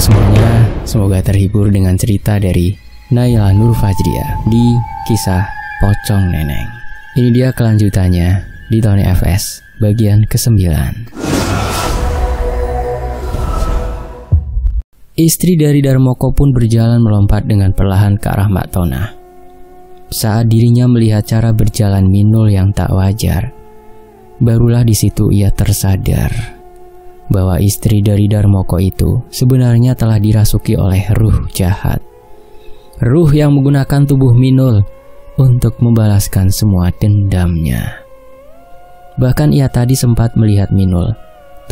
semuanya, semoga terhibur dengan cerita dari Naila Nur Fajriah di kisah Pocong Neneng. Ini dia kelanjutannya di Tony FS bagian ke-9. Istri dari Darmoko pun berjalan melompat dengan perlahan ke arah Mak Tona. Saat dirinya melihat cara berjalan Minul yang tak wajar, barulah di situ ia tersadar bahwa istri dari Darmoko itu sebenarnya telah dirasuki oleh ruh jahat. Ruh yang menggunakan tubuh Minul untuk membalaskan semua dendamnya. Bahkan ia tadi sempat melihat Minul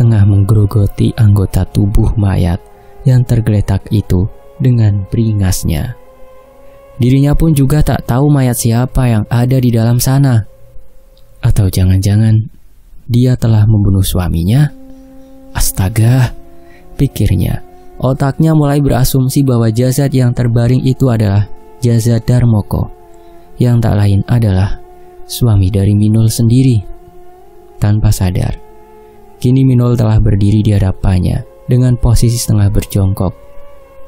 tengah menggerogoti anggota tubuh mayat yang tergeletak itu dengan beringasnya. Dirinya pun juga tak tahu mayat siapa yang ada di dalam sana. Atau jangan-jangan dia telah membunuh suaminya? Astaga, pikirnya. Otaknya mulai berasumsi bahwa jasad yang terbaring itu adalah jasad Darmoko, yang tak lain adalah suami dari Minul sendiri. Tanpa sadar, kini Minul telah berdiri di hadapannya dengan posisi setengah berjongkok.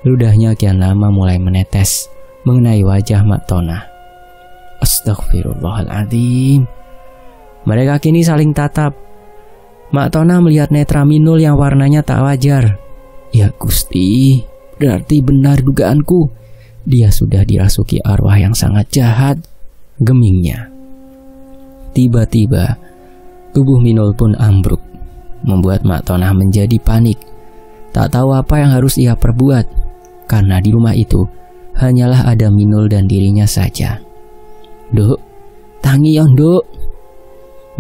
Ludahnya kian lama mulai menetes mengenai wajah Mak Tona. Astagfirullahaladzim. Mereka kini saling tatap. Mak Tona melihat netra Minul yang warnanya tak wajar. Ya Gusti, berarti benar dugaanku. Dia sudah dirasuki arwah yang sangat jahat, gemingnya. Tiba-tiba, tubuh Minul pun ambruk, membuat Mak Tona menjadi panik. Tak tahu apa yang harus ia perbuat, karena di rumah itu hanyalah ada Minul dan dirinya saja. Duk, tangi yon duk.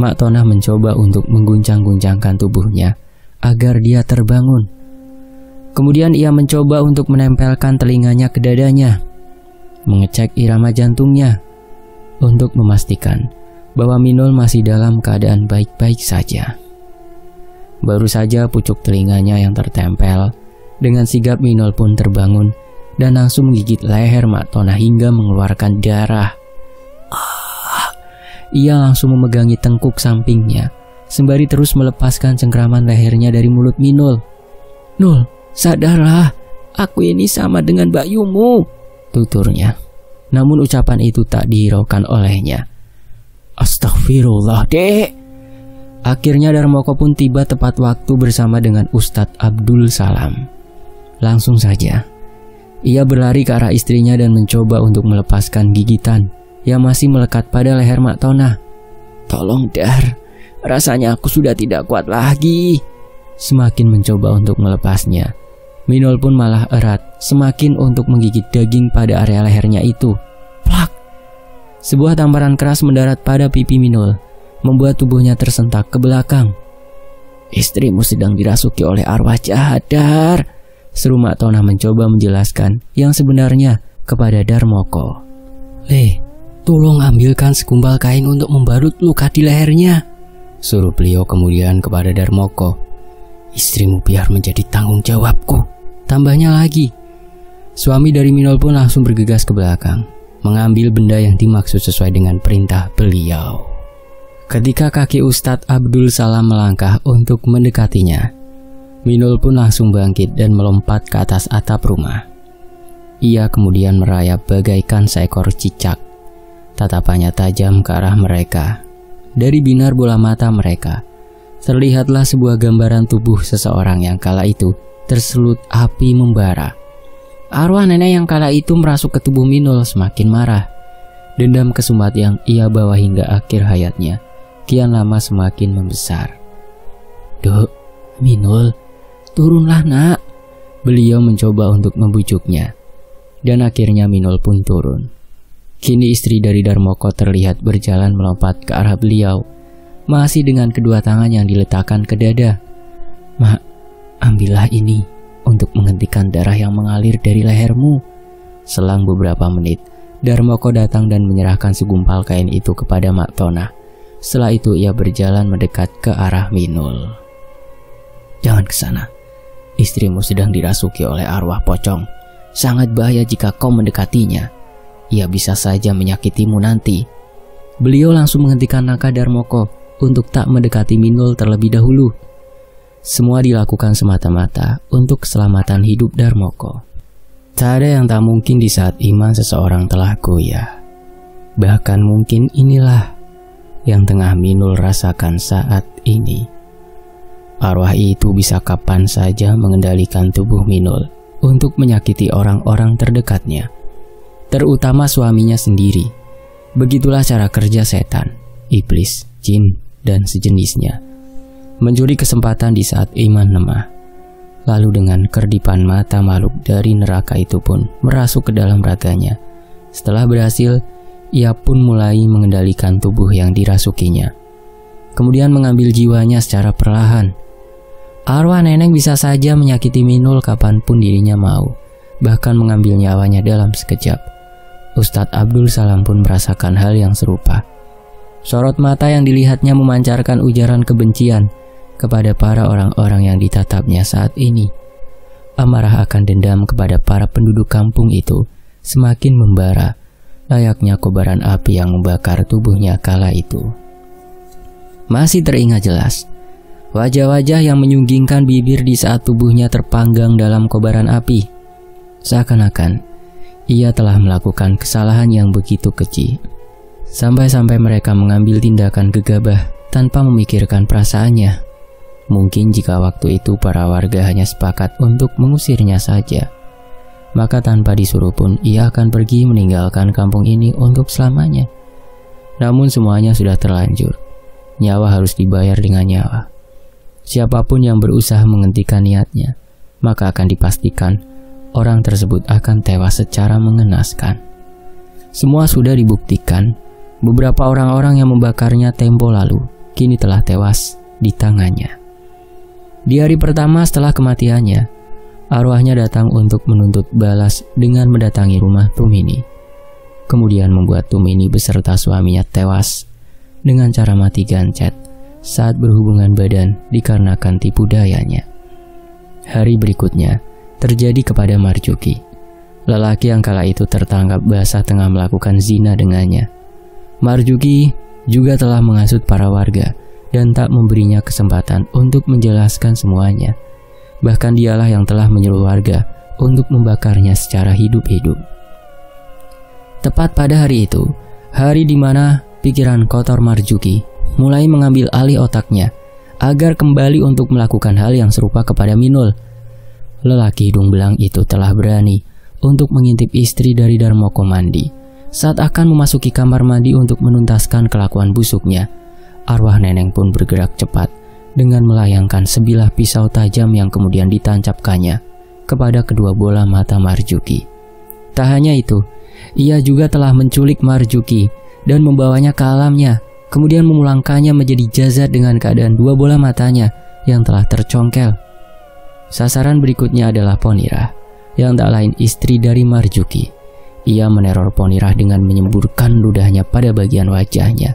Mak Tona mencoba untuk mengguncang-guncangkan tubuhnya agar dia terbangun. Kemudian ia mencoba untuk menempelkan telinganya ke dadanya, mengecek irama jantungnya untuk memastikan bahwa Minul masih dalam keadaan baik-baik saja. Baru saja pucuk telinganya yang tertempel, dengan sigap Minul pun terbangun dan langsung menggigit leher Mak Tona hingga mengeluarkan darah. Ia langsung memegangi tengkuk sampingnya, sembari terus melepaskan cengkraman lehernya dari mulut Minul. Nul, sadarlah, aku ini sama dengan Bayumu, tuturnya. Namun ucapan itu tak dihiraukan olehnya. Astagfirullah, Dek. Akhirnya Darmoko pun tiba tepat waktu bersama dengan Ustadz Abdul Salam. Langsung saja, ia berlari ke arah istrinya dan mencoba untuk melepaskan gigitan yang masih melekat pada leher Mak Tona. Tolong Dar, rasanya aku sudah tidak kuat lagi. Semakin mencoba untuk melepasnya, Minul pun malah erat semakin untuk menggigit daging pada area lehernya itu. Plak! Sebuah tamparan keras mendarat pada pipi Minul, membuat tubuhnya tersentak ke belakang. Istrimu sedang dirasuki oleh arwah jahat, Dar, seru Mak Tona mencoba menjelaskan yang sebenarnya kepada Darmoko. Tolong ambilkan segumpal kain untuk membalut luka di lehernya, suruh beliau kemudian kepada Darmoko. Istrimu biar menjadi tanggung jawabku, tambahnya lagi. Suami dari Minul pun langsung bergegas ke belakang, mengambil benda yang dimaksud sesuai dengan perintah beliau. Ketika kaki Ustadz Abdul Salam melangkah untuk mendekatinya, Minul pun langsung bangkit dan melompat ke atas atap rumah. Ia kemudian merayap bagaikan seekor cicak. Tatapannya tajam ke arah mereka. Dari binar bola mata mereka, terlihatlah sebuah gambaran tubuh seseorang yang kala itu tersulut api membara. Arwah nenek yang kala itu merasuk ke tubuh Minul semakin marah. Dendam kesumbat yang ia bawa hingga akhir hayatnya kian lama semakin membesar. Duk, Minul, turunlah nak. Beliau mencoba untuk membujuknya. Dan akhirnya Minul pun turun. Kini istri dari Darmoko terlihat berjalan melompat ke arah beliau, masih dengan kedua tangan yang diletakkan ke dada. Mak, ambillah ini untuk menghentikan darah yang mengalir dari lehermu. Selang beberapa menit, Darmoko datang dan menyerahkan segumpal kain itu kepada Mak Tona. Setelah itu ia berjalan mendekat ke arah Minul. Jangan ke sana. Istrimu sedang dirasuki oleh arwah pocong. Sangat bahaya jika kau mendekatinya. Ia bisa saja menyakitimu nanti. Beliau langsung menghentikan langkah Darmoko untuk tak mendekati Minul terlebih dahulu. Semua dilakukan semata-mata untuk keselamatan hidup Darmoko. Tak ada yang tak mungkin di saat iman seseorang telah goyah. Bahkan mungkin inilah yang tengah Minul rasakan saat ini. Arwah itu bisa kapan saja mengendalikan tubuh Minul untuk menyakiti orang-orang terdekatnya, terutama suaminya sendiri. Begitulah cara kerja setan, iblis, jin, dan sejenisnya. Mencuri kesempatan di saat iman lemah. Lalu dengan kerdipan mata makhluk dari neraka itu pun merasuk ke dalam raganya. Setelah berhasil, ia pun mulai mengendalikan tubuh yang dirasukinya. Kemudian mengambil jiwanya secara perlahan. Arwah nenek bisa saja menyakiti Minul kapanpun dirinya mau, bahkan mengambil nyawanya dalam sekejap. Ustadz Abdul Salam pun merasakan hal yang serupa. Sorot mata yang dilihatnya memancarkan ujaran kebencian kepada para orang-orang yang ditatapnya saat ini. Amarah akan dendam kepada para penduduk kampung itu semakin membara, layaknya kobaran api yang membakar tubuhnya kala itu. Masih teringat jelas wajah-wajah yang menyunggingkan bibir di saat tubuhnya terpanggang dalam kobaran api. Seakan-akan ia telah melakukan kesalahan yang begitu keji, sampai-sampai mereka mengambil tindakan gegabah tanpa memikirkan perasaannya. Mungkin jika waktu itu para warga hanya sepakat untuk mengusirnya saja, maka tanpa disuruh pun ia akan pergi meninggalkan kampung ini untuk selamanya. Namun semuanya sudah terlanjur. Nyawa harus dibayar dengan nyawa. Siapapun yang berusaha menghentikan niatnya, maka akan dipastikan orang tersebut akan tewas secara mengenaskan. Semua sudah dibuktikan. Beberapa orang-orang yang membakarnya tempo lalu kini telah tewas di tangannya. Di hari pertama setelah kematiannya, arwahnya datang untuk menuntut balas dengan mendatangi rumah Tumini. Kemudian membuat Tumini beserta suaminya tewas dengan cara mati gancet saat berhubungan badan dikarenakan tipu dayanya. Hari berikutnya terjadi kepada Marjuki, lelaki yang kala itu tertangkap basah tengah melakukan zina dengannya. Marjuki juga telah menghasut para warga dan tak memberinya kesempatan untuk menjelaskan semuanya. Bahkan dialah yang telah menyuruh warga untuk membakarnya secara hidup-hidup. Tepat pada hari itu, hari di mana pikiran kotor Marjuki mulai mengambil alih otaknya agar kembali untuk melakukan hal yang serupa kepada Minul. Lelaki hidung belang itu telah berani untuk mengintip istri dari Darmoko mandi. Saat akan memasuki kamar mandi untuk menuntaskan kelakuan busuknya, arwah neneng pun bergerak cepat dengan melayangkan sebilah pisau tajam yang kemudian ditancapkannya kepada kedua bola mata Marjuki. Tak hanya itu, ia juga telah menculik Marjuki dan membawanya ke alamnya, kemudian memulangkannya menjadi jasad dengan keadaan dua bola matanya yang telah tercongkel. Sasaran berikutnya adalah Ponirah, yang tak lain istri dari Marjuki. Ia meneror Ponirah dengan menyemburkan ludahnya pada bagian wajahnya,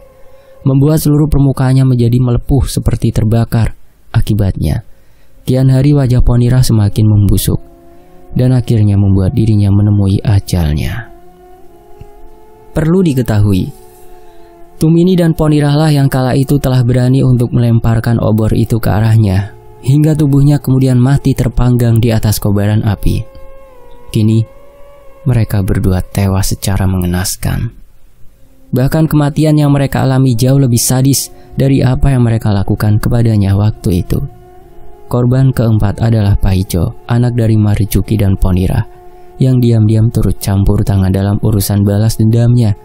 membuat seluruh permukaannya menjadi melepuh seperti terbakar. Akibatnya, kian hari wajah Ponirah semakin membusuk dan akhirnya membuat dirinya menemui ajalnya. Perlu diketahui, Tumini dan Ponirah lah yang kala itu telah berani untuk melemparkan obor itu ke arahnya, hingga tubuhnya kemudian mati terpanggang di atas kobaran api. Kini, mereka berdua tewas secara mengenaskan. Bahkan kematian yang mereka alami jauh lebih sadis dari apa yang mereka lakukan kepadanya waktu itu. Korban keempat adalah Paijo, anak dari Marjuki dan Ponirah, yang diam-diam turut campur tangan dalam urusan balas dendamnya.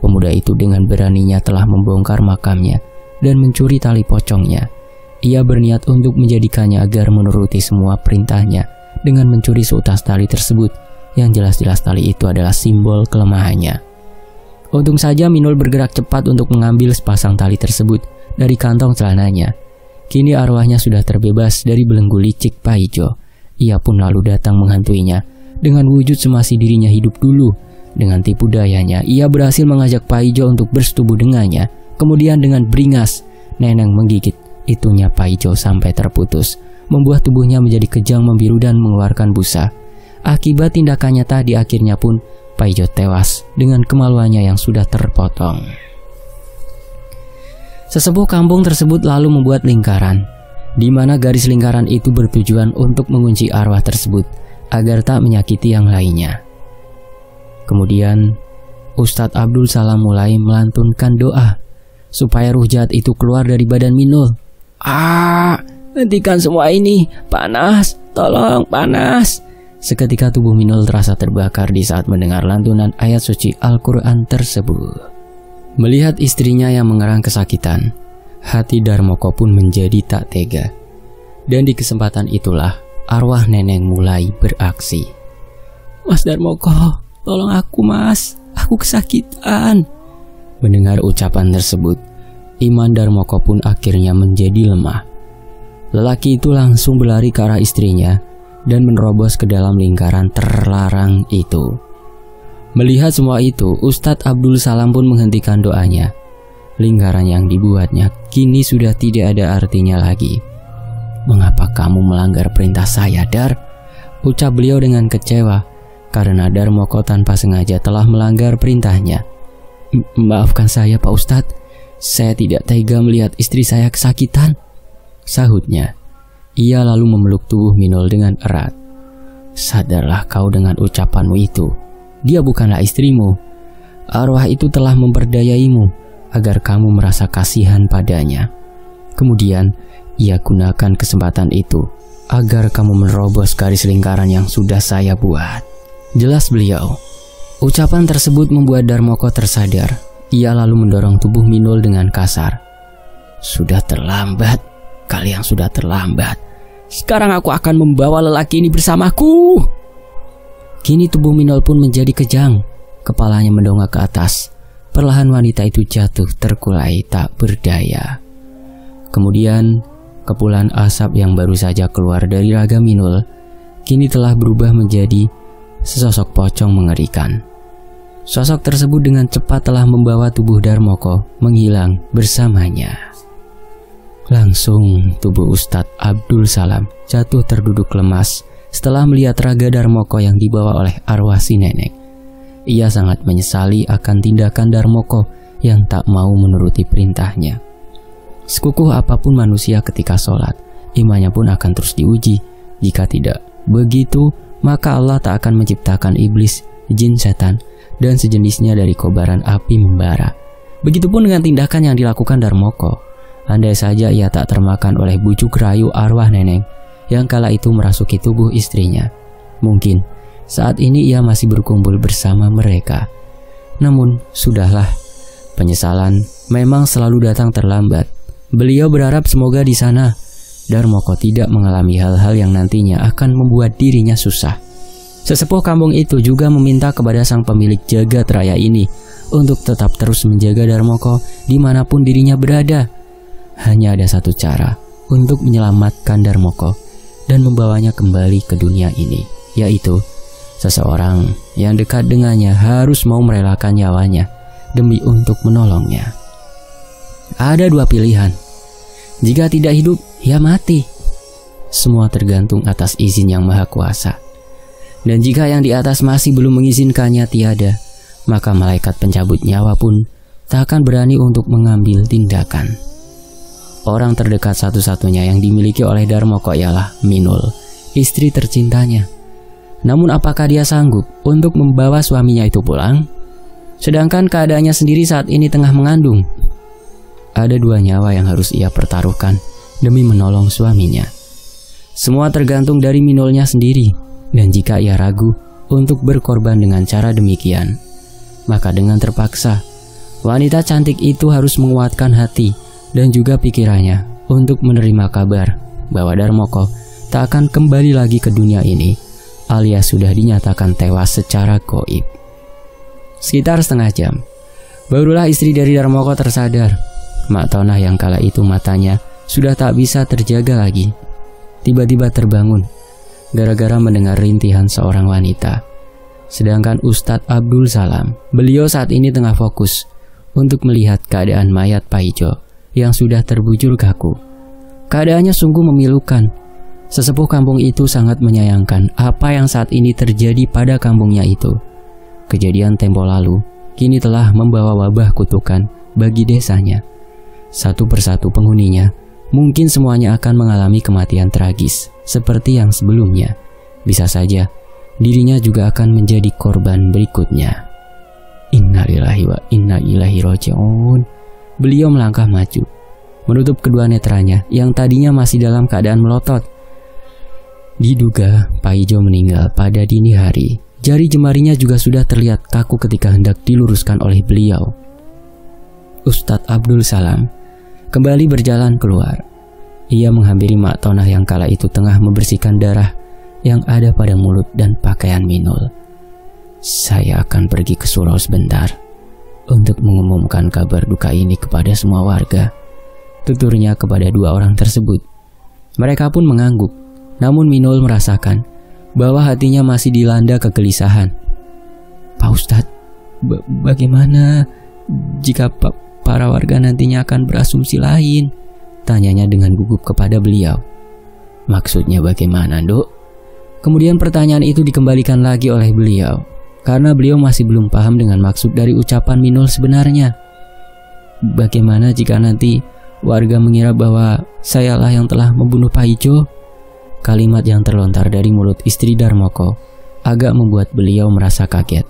Pemuda itu dengan beraninya telah membongkar makamnya dan mencuri tali pocongnya. Ia berniat untuk menjadikannya agar menuruti semua perintahnya dengan mencuri seutas tali tersebut, yang jelas-jelas tali itu adalah simbol kelemahannya. Untung saja Minul bergerak cepat untuk mengambil sepasang tali tersebut dari kantong celananya. Kini arwahnya sudah terbebas dari belenggu licik Paijo. Ia pun lalu datang menghantuinya dengan wujud semasi dirinya hidup dulu. Dengan tipu dayanya, ia berhasil mengajak Paijo untuk bersetubuh dengannya. Kemudian dengan beringas, neneng menggigit itunya Paijo sampai terputus, membuat tubuhnya menjadi kejang membiru dan mengeluarkan busa. Akibat tindakannya tadi, akhirnya pun Paijo tewas dengan kemaluannya yang sudah terpotong. Sesepuh kampung tersebut lalu membuat lingkaran di mana garis lingkaran itu bertujuan untuk mengunci arwah tersebut agar tak menyakiti yang lainnya. Kemudian Ustadz Abdul Salam mulai melantunkan doa supaya ruh jahat itu keluar dari badan Minul. Hentikan semua ini, panas, tolong, panas. Seketika tubuh Minul terasa terbakar di saat mendengar lantunan ayat suci Al-Quran tersebut. Melihat istrinya yang mengerang kesakitan, hati Darmoko pun menjadi tak tega. Dan di kesempatan itulah arwah Neneng mulai beraksi. Mas Darmoko, tolong aku mas, aku kesakitan. Mendengar ucapan tersebut, iman Darmoko pun akhirnya menjadi lemah. Lelaki itu langsung berlari ke arah istrinya dan menerobos ke dalam lingkaran terlarang itu. Melihat semua itu, Ustadz Abdul Salam pun menghentikan doanya. Lingkaran yang dibuatnya kini sudah tidak ada artinya lagi. Mengapa kamu melanggar perintah saya, Dar? Ucap beliau dengan kecewa karena Darmoko tanpa sengaja telah melanggar perintahnya. Maafkan saya Pak Ustadz, saya tidak tega melihat istri saya kesakitan, sahutnya. Ia lalu memeluk tubuh Minul dengan erat. Sadarlah kau dengan ucapanmu itu. Dia bukanlah istrimu. Arwah itu telah memperdayaimu agar kamu merasa kasihan padanya. Kemudian ia gunakan kesempatan itu agar kamu menerobos garis lingkaran yang sudah saya buat. Jelas beliau. Ucapan tersebut membuat Darmoko tersadar. Ia lalu mendorong tubuh Minul dengan kasar. Sudah terlambat. Kalian sudah terlambat. Sekarang aku akan membawa lelaki ini bersamaku. Kini tubuh Minul pun menjadi kejang. Kepalanya mendongak ke atas. Perlahan wanita itu jatuh terkulai tak berdaya. Kemudian kepulan asap yang baru saja keluar dari raga Minul kini telah berubah menjadi sesosok pocong mengerikan. Sosok tersebut dengan cepat telah membawa tubuh Darmoko menghilang bersamanya. Langsung tubuh Ustadz Abdul Salam jatuh terduduk lemas setelah melihat raga Darmoko yang dibawa oleh arwah si nenek. Ia sangat menyesali akan tindakan Darmoko yang tak mau menuruti perintahnya. Sekukuh apapun manusia ketika sholat, imannya pun akan terus diuji. Jika tidak begitu, maka Allah tak akan menciptakan iblis, jin, setan, dan sejenisnya dari kobaran api membara. Begitupun dengan tindakan yang dilakukan Darmoko. Andai saja ia tak termakan oleh bujuk rayu arwah Neneng yang kala itu merasuki tubuh istrinya, mungkin saat ini ia masih berkumpul bersama mereka. Namun sudahlah, penyesalan memang selalu datang terlambat. Beliau berharap semoga di sana Darmoko tidak mengalami hal-hal yang nantinya akan membuat dirinya susah. Sesepuh kampung itu juga meminta kepada sang pemilik jagat raya ini untuk tetap terus menjaga Darmoko dimanapun dirinya berada. Hanya ada satu cara untuk menyelamatkan Darmoko dan membawanya kembali ke dunia ini, yaitu seseorang yang dekat dengannya harus mau merelakan nyawanya demi untuk menolongnya. Ada dua pilihan. Jika tidak hidup, ya mati. Semua tergantung atas izin yang maha kuasa. Dan jika yang di atas masih belum mengizinkannya tiada, maka malaikat pencabut nyawa pun tak akan berani untuk mengambil tindakan. Orang terdekat satu-satunya yang dimiliki oleh Darmoko ialah Minul, istri tercintanya. Namun apakah dia sanggup untuk membawa suaminya itu pulang? Sedangkan keadaannya sendiri saat ini tengah mengandung. Ada dua nyawa yang harus ia pertaruhkan demi menolong suaminya. Semua tergantung dari Minulnya sendiri. Dan jika ia ragu untuk berkorban dengan cara demikian, maka dengan terpaksa wanita cantik itu harus menguatkan hati dan juga pikirannya untuk menerima kabar bahwa Darmoko tak akan kembali lagi ke dunia ini, alias sudah dinyatakan tewas secara gaib. Sekitar setengah jam, barulah istri dari Darmoko tersadar. Mak Tonah yang kala itu matanya sudah tak bisa terjaga lagi, tiba-tiba terbangun gara-gara mendengar rintihan seorang wanita. Sedangkan Ustadz Abdul Salam, beliau saat ini tengah fokus untuk melihat keadaan mayat Pak Ijo yang sudah terbujur kaku. Keadaannya sungguh memilukan. Sesepuh kampung itu sangat menyayangkan apa yang saat ini terjadi pada kampungnya itu. Kejadian tempo lalu kini telah membawa wabah kutukan bagi desanya. Satu persatu penghuninya mungkin semuanya akan mengalami kematian tragis seperti yang sebelumnya. Bisa saja dirinya juga akan menjadi korban berikutnya. Innalillahi wa inna ilaihi raji'un. Beliau melangkah maju, menutup kedua netranya yang tadinya masih dalam keadaan melotot. Diduga Pak Ijo meninggal pada dini hari. Jari jemarinya juga sudah terlihat kaku ketika hendak diluruskan oleh beliau. Ustadz Abdul Salam kembali berjalan keluar. Ia menghampiri Mak Tonah yang kala itu tengah membersihkan darah yang ada pada mulut dan pakaian Minul. Saya akan pergi ke surau sebentar untuk mengumumkan kabar duka ini kepada semua warga, tuturnya kepada dua orang tersebut. Mereka pun mengangguk, namun Minul merasakan bahwa hatinya masih dilanda kegelisahan. Pak Ustadz, bagaimana jika para warga nantinya akan berasumsi lain? Tanyanya dengan gugup kepada beliau. Maksudnya bagaimana, Dok? Kemudian pertanyaan itu dikembalikan lagi oleh beliau, karena beliau masih belum paham dengan maksud dari ucapan Minul sebenarnya. Bagaimana jika nanti warga mengira bahwa sayalah yang telah membunuh Pak Ijo? Kalimat yang terlontar dari mulut istri Darmoko agak membuat beliau merasa kaget.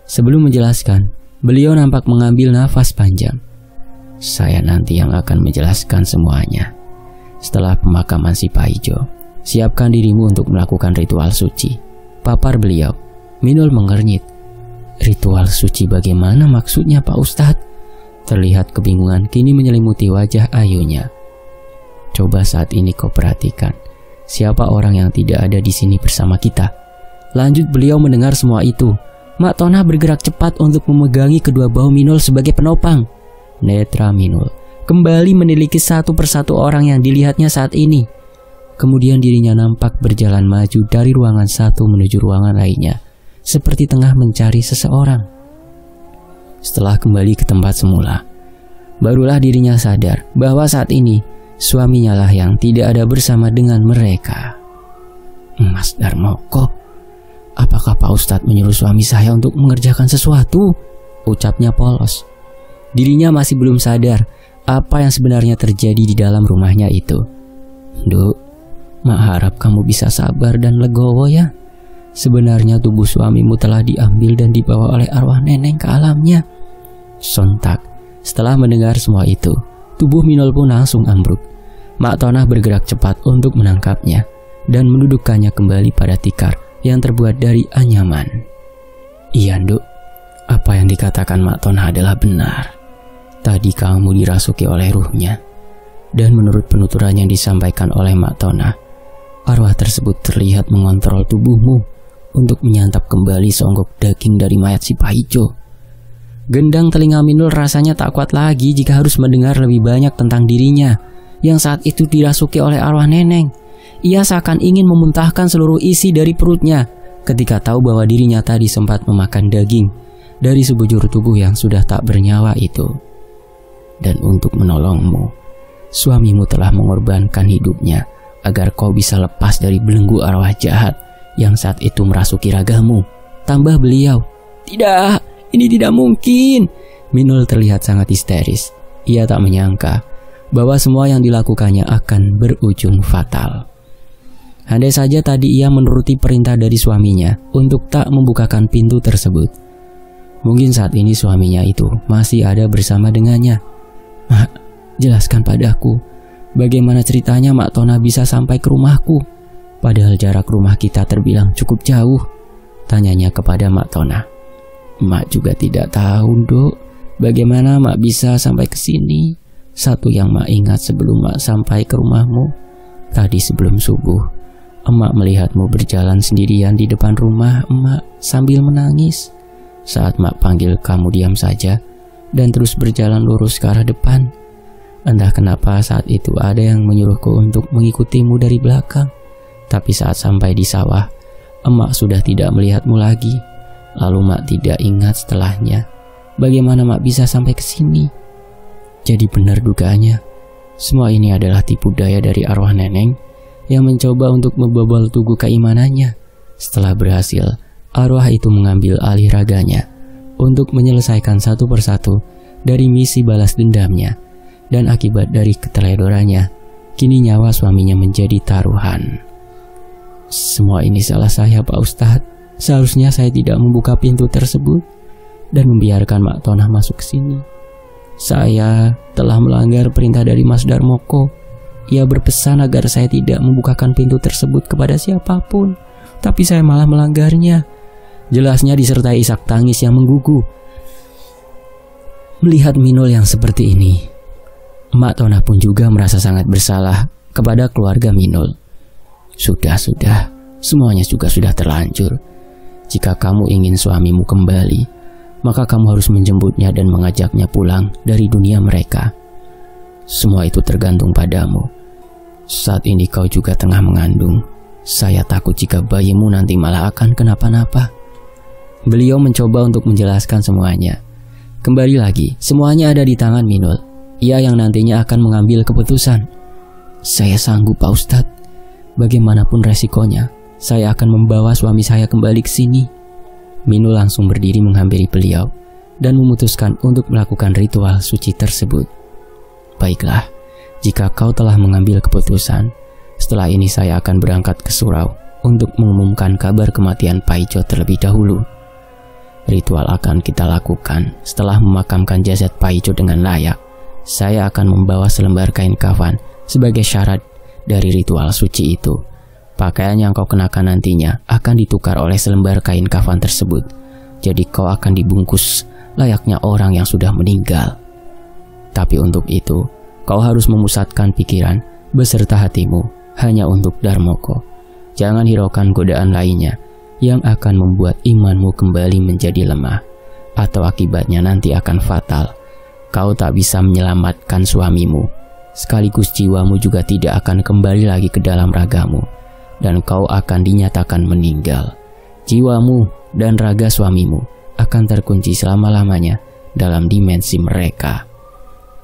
Sebelum menjelaskan, beliau nampak mengambil nafas panjang. Saya nanti yang akan menjelaskan semuanya. Setelah pemakaman si Pak Ijo, siapkan dirimu untuk melakukan ritual suci, papar beliau. Minul mengernyit. Ritual suci bagaimana maksudnya Pak Ustadz? Terlihat kebingungan kini menyelimuti wajah Ayunya. Coba saat ini kau perhatikan, siapa orang yang tidak ada di sini bersama kita? Lanjut beliau mendengar semua itu. Mak Tonah bergerak cepat untuk memegangi kedua bahu Minul sebagai penopang. Netra Minul kembali meniliki satu persatu orang yang dilihatnya saat ini. Kemudian dirinya nampak berjalan maju dari ruangan satu menuju ruangan lainnya, seperti tengah mencari seseorang. Setelah kembali ke tempat semula, barulah dirinya sadar bahwa saat ini suaminya lah yang tidak ada bersama dengan mereka. Mas Darmoko, apakah Pak Ustadz menyuruh suami saya untuk mengerjakan sesuatu? Ucapnya polos. Dirinya masih belum sadar apa yang sebenarnya terjadi di dalam rumahnya itu. Duk, Mak harap kamu bisa sabar dan legowo ya. Sebenarnya tubuh suamimu telah diambil dan dibawa oleh arwah neneng ke alamnya. Sontak, setelah mendengar semua itu, tubuh Minul pun langsung ambruk. Mak Tonah bergerak cepat untuk menangkapnya dan mendudukkannya kembali pada tikar yang terbuat dari anyaman. Iya, Nduk, apa yang dikatakan Mak Tonah adalah benar. Tadi kamu dirasuki oleh ruhnya, dan menurut penuturan yang disampaikan oleh Mak Tonah, arwah tersebut terlihat mengontrol tubuhmu untuk menyantap kembali seonggok daging dari mayat si Pak Ijo. Gendang telinga Minul rasanya tak kuat lagi jika harus mendengar lebih banyak tentang dirinya yang saat itu dirasuki oleh arwah neneng. Ia seakan ingin memuntahkan seluruh isi dari perutnya ketika tahu bahwa dirinya tadi sempat memakan daging dari sebujur tubuh yang sudah tak bernyawa itu. Dan untuk menolongmu, suamimu telah mengorbankan hidupnya agar kau bisa lepas dari belenggu arwah jahat yang saat itu merasuki ragamu. Tambah beliau. Tidak, ini tidak mungkin. Minul terlihat sangat histeris. Ia tak menyangka bahwa semua yang dilakukannya akan berujung fatal. Andai saja tadi ia menuruti perintah dari suaminya untuk tak membukakan pintu tersebut, mungkin saat ini suaminya itu masih ada bersama dengannya. Mak, jelaskan padaku, bagaimana ceritanya Mak Tonah bisa sampai ke rumahku, padahal jarak rumah kita terbilang cukup jauh? Tanyanya kepada Mak Tonah. Mak juga tidak tahu, Dok, bagaimana Mak bisa sampai ke sini. Satu yang Mak ingat sebelum Mak sampai ke rumahmu, tadi sebelum subuh, Emak melihatmu berjalan sendirian di depan rumah Emak sambil menangis. Saat Mak panggil, kamu diam saja dan terus berjalan lurus ke arah depan. Entah kenapa saat itu ada yang menyuruhku untuk mengikutimu dari belakang. Tapi saat sampai di sawah, Emak sudah tidak melihatmu lagi. Lalu Mak tidak ingat setelahnya bagaimana Mak bisa sampai ke sini. Jadi benar dugaannya, semua ini adalah tipu daya dari arwah neneng yang mencoba untuk membobol tugu keimanannya. Setelah berhasil, arwah itu mengambil alih raganya untuk menyelesaikan satu persatu dari misi balas dendamnya, dan akibat dari keteledorannya, Kini nyawa suaminya menjadi taruhan. Semua ini salah saya, Pak Ustadz. Seharusnya saya tidak membuka pintu tersebut dan membiarkan Mak Tonah masuk ke sini. Saya telah melanggar perintah dari Mas Darmoko. Ia berpesan agar saya tidak membukakan pintu tersebut kepada siapapun, tapi saya malah melanggarnya. Jelasnya disertai isak tangis yang menggugu. Melihat Minul yang seperti ini, Mak Tonah pun juga merasa sangat bersalah kepada keluarga Minul. Sudah, semuanya juga sudah terlanjur. Jika kamu ingin suamimu kembali, maka kamu harus menjemputnya dan mengajaknya pulang dari dunia mereka. Semua itu tergantung padamu. Saat ini kau juga tengah mengandung. Saya takut jika bayimu nanti malah akan kenapa-napa. Beliau mencoba untuk menjelaskan semuanya. Kembali lagi, semuanya ada di tangan Minul. Ia yang nantinya akan mengambil keputusan. Saya sanggup, Pak Ustadz. Bagaimanapun resikonya, saya akan membawa suami saya kembali ke sini. Minul langsung berdiri menghampiri beliau dan memutuskan untuk melakukan ritual suci tersebut. Baiklah, jika kau telah mengambil keputusan, setelah ini saya akan berangkat ke surau untuk mengumumkan kabar kematian Paijo terlebih dahulu. Ritual akan kita lakukan setelah memakamkan jasad Paijo dengan layak. Saya akan membawa selembar kain kafan sebagai syarat dari ritual suci itu. Pakaian yang kau kenakan nantinya akan ditukar oleh selembar kain kafan tersebut. Jadi kau akan dibungkus layaknya orang yang sudah meninggal. Tapi untuk itu, kau harus memusatkan pikiran beserta hatimu hanya untuk Darmoko. Jangan hiraukan godaan lainnya yang akan membuat imanmu kembali menjadi lemah, atau akibatnya nanti akan fatal. Kau tak bisa menyelamatkan suamimu, sekaligus jiwamu juga tidak akan kembali lagi ke dalam ragamu, dan kau akan dinyatakan meninggal. Jiwamu dan raga suamimu akan terkunci selama-lamanya dalam dimensi mereka.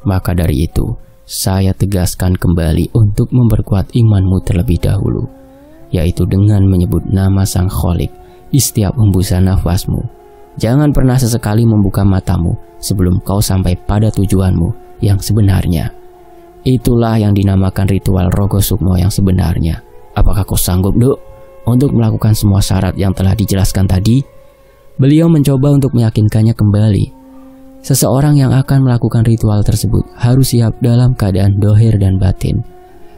Maka dari itu, saya tegaskan kembali untuk memperkuat imanmu terlebih dahulu, yaitu dengan menyebut nama Sang Kholik di setiap hembusan nafasmu. Jangan pernah sesekali membuka matamu sebelum kau sampai pada tujuanmu yang sebenarnya. Itulah yang dinamakan ritual Rogo Sukmo yang sebenarnya. Apakah kau sanggup, Duk, untuk melakukan semua syarat yang telah dijelaskan tadi? Beliau mencoba untuk meyakinkannya kembali. Seseorang yang akan melakukan ritual tersebut harus siap dalam keadaan dohir dan batin.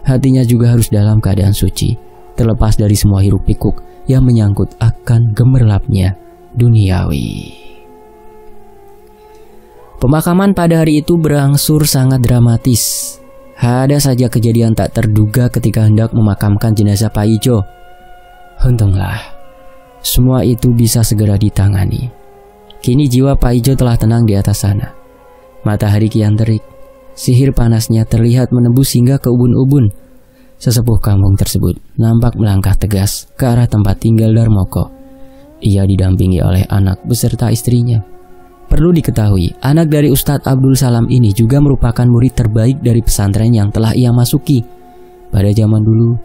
Hatinya juga harus dalam keadaan suci, terlepas dari semua hiruk pikuk yang menyangkut akan gemerlapnya duniawi. Pemakaman pada hari itu berangsur sangat dramatis. Ada saja kejadian tak terduga ketika hendak memakamkan jenazah Paijo. Untunglah, semua itu bisa segera ditangani. Kini jiwa Paijo telah tenang di atas sana. Matahari kian terik. Sihir panasnya terlihat menembus hingga ke ubun-ubun. Sesepuh kampung tersebut nampak melangkah tegas ke arah tempat tinggal Darmoko. Ia didampingi oleh anak beserta istrinya. Perlu diketahui, anak dari Ustadz Abdul Salam ini juga merupakan murid terbaik dari pesantren yang telah ia masuki. Pada zaman dulu,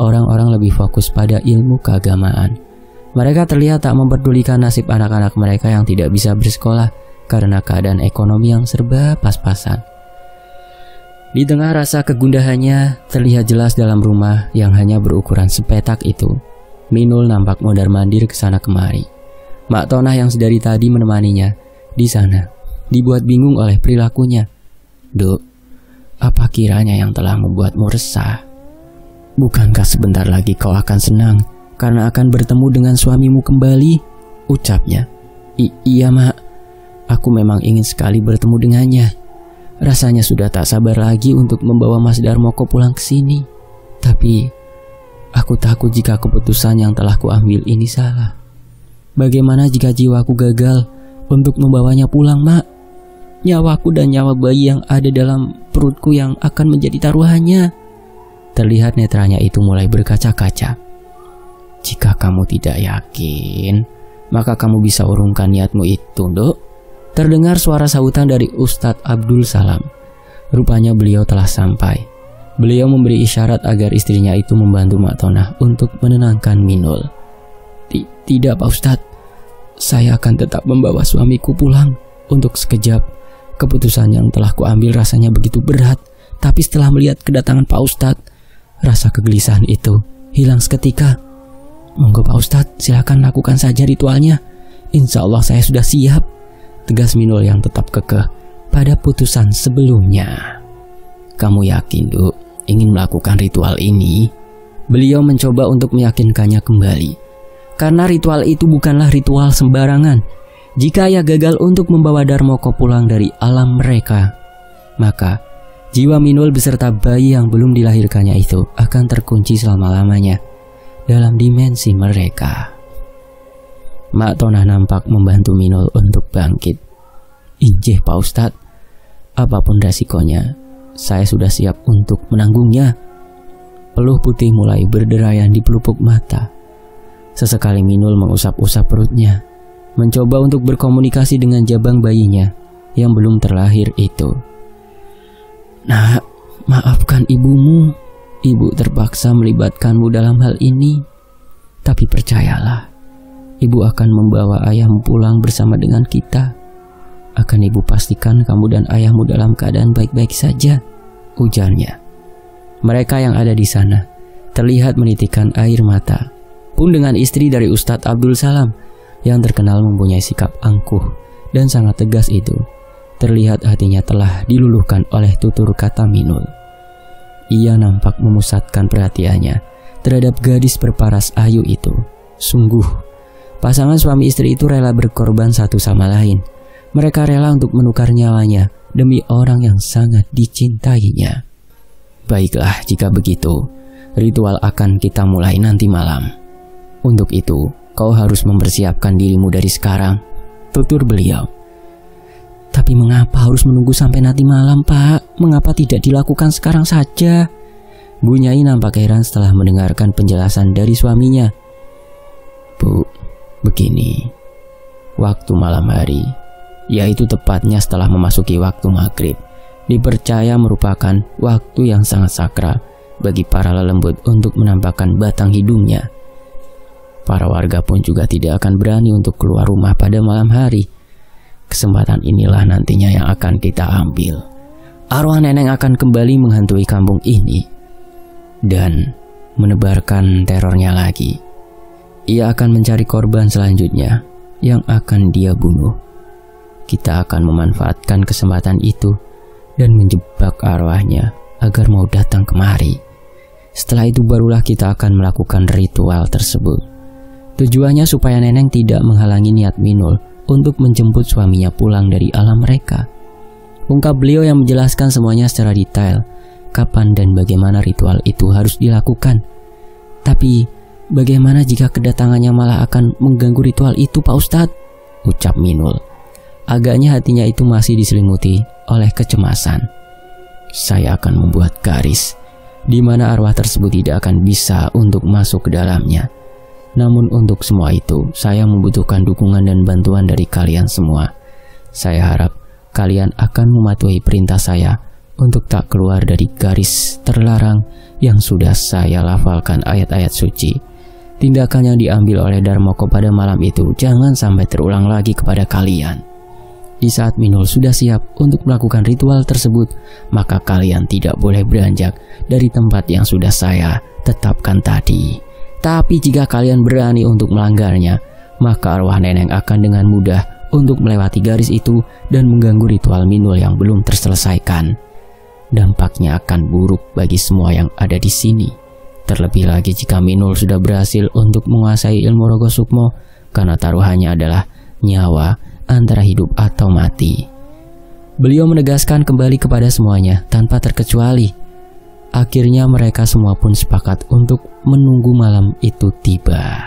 orang-orang lebih fokus pada ilmu keagamaan. Mereka terlihat tak memperdulikan nasib anak-anak mereka yang tidak bisa bersekolah karena keadaan ekonomi yang serba pas-pasan. Di tengah rasa kegundahannya, terlihat jelas dalam rumah yang hanya berukuran sepetak itu. Minul nampak mondar-mandir ke sana kemari. Mak Tonah yang sedari tadi menemaninya di sana dibuat bingung oleh perilakunya. Duk, apa kiranya yang telah membuatmu resah? Bukankah sebentar lagi kau akan senang karena akan bertemu dengan suamimu kembali? Ucapnya. Iya, Mak. Aku memang ingin sekali bertemu dengannya. Rasanya sudah tak sabar lagi untuk membawa Mas Darmoko pulang ke sini. Tapi aku takut jika keputusan yang telah kuambil ini salah. Bagaimana jika jiwaku gagal untuk membawanya pulang, Mak? Nyawaku dan nyawa bayi yang ada dalam perutku yang akan menjadi taruhannya. Terlihat netranya itu mulai berkaca-kaca. Jika kamu tidak yakin, maka kamu bisa urungkan niatmu itu, Dok. Terdengar suara sahutan dari Ustadz Abdul Salam. Rupanya beliau telah sampai. Beliau memberi isyarat agar istrinya itu membantu Mak Tonah untuk menenangkan Minul. Tidak, Pak Ustadz. Saya akan tetap membawa suamiku pulang untuk sekejap. Keputusan yang telah kuambil rasanya begitu berat Tapi setelah melihat kedatangan Pak Ustadz, rasa kegelisahan itu hilang seketika. "Monggo Pak Ustadz, silakan lakukan saja ritualnya. Insya Allah saya sudah siap," tegas Minul yang tetap kekeh pada putusan sebelumnya. "Kamu yakin, Duk, ingin melakukan ritual ini?" Beliau mencoba untuk meyakinkannya kembali. Karena ritual itu bukanlah ritual sembarangan. Jika ia gagal untuk membawa Darmoko pulang dari alam mereka, maka jiwa Minul beserta bayi yang belum dilahirkannya itu akan terkunci selama-lamanya dalam dimensi mereka. Mak Tonah nampak membantu Minul untuk bangkit. "Injih Pak Ustadz, apapun resikonya, saya sudah siap untuk menanggungnya." Peluh putih mulai berderayan di pelupuk mata. Sesekali Minul mengusap-usap perutnya, mencoba untuk berkomunikasi dengan jabang bayinya yang belum terlahir itu. "Nak, maafkan ibumu. Ibu terpaksa melibatkanmu dalam hal ini. Tapi percayalah, ibu akan membawa ayahmu pulang bersama dengan kita. Akan ibu pastikan kamu dan ayahmu dalam keadaan baik-baik saja," ujarnya. Mereka yang ada di sana terlihat menitikkan air mata. Pun dengan istri dari Ustadz Abdul Salam yang terkenal mempunyai sikap angkuh dan sangat tegas itu, terlihat hatinya telah diluluhkan oleh tutur kata Minul. Ia nampak memusatkan perhatiannya terhadap gadis berparas ayu itu. Sungguh, pasangan suami istri itu rela berkorban satu sama lain. Mereka rela untuk menukar nyawanya demi orang yang sangat dicintainya. "Baiklah, jika begitu, ritual akan kita mulai nanti malam. Untuk itu, kau harus mempersiapkan dirimu dari sekarang," tutur beliau. "Tapi mengapa harus menunggu sampai nanti malam, Pak? Mengapa tidak dilakukan sekarang saja?" Bu Nyai nampak heran setelah mendengarkan penjelasan dari suaminya. "Bu, begini. Waktu malam hari, yaitu tepatnya setelah memasuki waktu maghrib, dipercaya merupakan waktu yang sangat sakral bagi para lelembut untuk menampakkan batang hidungnya. Para warga pun juga tidak akan berani untuk keluar rumah pada malam hari. Kesempatan inilah nantinya yang akan kita ambil. Arwah nenek akan kembali menghantui kampung ini dan menebarkan terornya lagi. Ia akan mencari korban selanjutnya yang akan dia bunuh. Kita akan memanfaatkan kesempatan itu dan menjebak arwahnya agar mau datang kemari. Setelah itu barulah kita akan melakukan ritual tersebut. Tujuannya supaya Neneng tidak menghalangi niat Minul untuk menjemput suaminya pulang dari alam mereka." Ungkap beliau yang menjelaskan semuanya secara detail, kapan dan bagaimana ritual itu harus dilakukan. "Tapi bagaimana jika kedatangannya malah akan mengganggu ritual itu, Pak Ustadz?" ucap Minul. Agaknya hatinya itu masih diselimuti oleh kecemasan. "Saya akan membuat garis di mana arwah tersebut tidak akan bisa untuk masuk ke dalamnya. Namun untuk semua itu, saya membutuhkan dukungan dan bantuan dari kalian semua. Saya harap kalian akan mematuhi perintah saya untuk tak keluar dari garis terlarang yang sudah saya lafalkan ayat-ayat suci. Tindakan yang diambil oleh Darmoko pada malam itu jangan sampai terulang lagi kepada kalian. Di saat Minul sudah siap untuk melakukan ritual tersebut, maka kalian tidak boleh beranjak dari tempat yang sudah saya tetapkan tadi. Tapi jika kalian berani untuk melanggarnya, maka arwah Neneng akan dengan mudah untuk melewati garis itu dan mengganggu ritual Minul yang belum terselesaikan. Dampaknya akan buruk bagi semua yang ada di sini. Terlebih lagi jika Minul sudah berhasil untuk menguasai ilmu Rogo Sukmo, karena taruhannya adalah nyawa antara hidup atau mati." Beliau menegaskan kembali kepada semuanya tanpa terkecuali. Akhirnya mereka semua pun sepakat untuk menunggu malam itu tiba.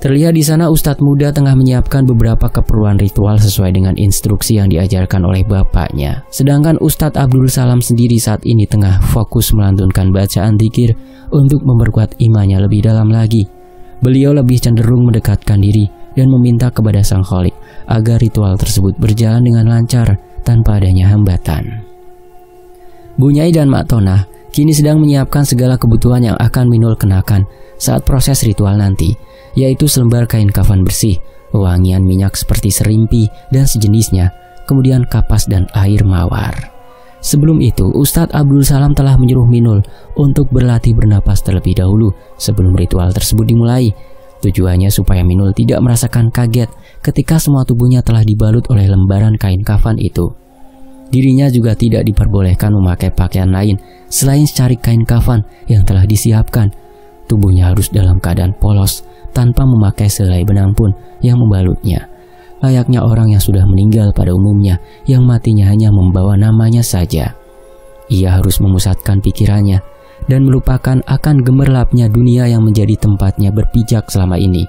Terlihat di sana Ustadz muda tengah menyiapkan beberapa keperluan ritual sesuai dengan instruksi yang diajarkan oleh bapaknya. Sedangkan Ustadz Abdul Salam sendiri saat ini tengah fokus melantunkan bacaan dzikir untuk memperkuat imannya lebih dalam lagi. Beliau lebih cenderung mendekatkan diri dan meminta kepada Sang Kholik agar ritual tersebut berjalan dengan lancar tanpa adanya hambatan. Bu Nyai dan Mak Tonah kini sedang menyiapkan segala kebutuhan yang akan Minul kenakan saat proses ritual nanti, yaitu selembar kain kafan bersih, wangian minyak seperti serimpi dan sejenisnya, kemudian kapas dan air mawar. Sebelum itu, Ustadz Abdul Salam telah menyuruh Minul untuk berlatih bernapas terlebih dahulu sebelum ritual tersebut dimulai. Tujuannya supaya Minul tidak merasakan kaget ketika semua tubuhnya telah dibalut oleh lembaran kain kafan itu. Dirinya juga tidak diperbolehkan memakai pakaian lain selain secarik kain kafan yang telah disiapkan. Tubuhnya harus dalam keadaan polos tanpa memakai selai benang pun yang membalutnya. Layaknya orang yang sudah meninggal pada umumnya yang matinya hanya membawa namanya saja. Ia harus memusatkan pikirannya dan melupakan akan gemerlapnya dunia yang menjadi tempatnya berpijak selama ini.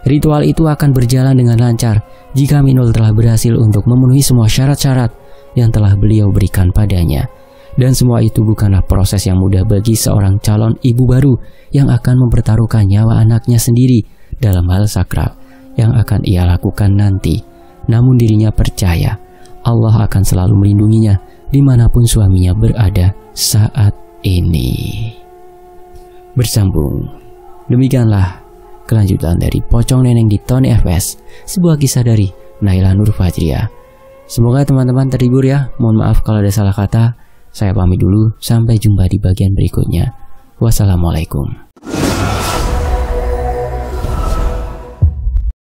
Ritual itu akan berjalan dengan lancar jika Minul telah berhasil untuk memenuhi semua syarat-syarat yang telah beliau berikan padanya. Dan semua itu bukanlah proses yang mudah bagi seorang calon ibu baru yang akan mempertaruhkan nyawa anaknya sendiri dalam hal sakral yang akan ia lakukan nanti. Namun dirinya percaya Allah akan selalu melindunginya dimanapun suaminya berada saat ini. Bersambung. Demikianlah kelanjutan dari Pocong Neneng di Tony FS, sebuah kisah dari Naila Nur Fajriah. Semoga teman-teman terhibur ya. Mohon maaf kalau ada salah kata. Saya pamit dulu. Sampai jumpa di bagian berikutnya. Wassalamualaikum.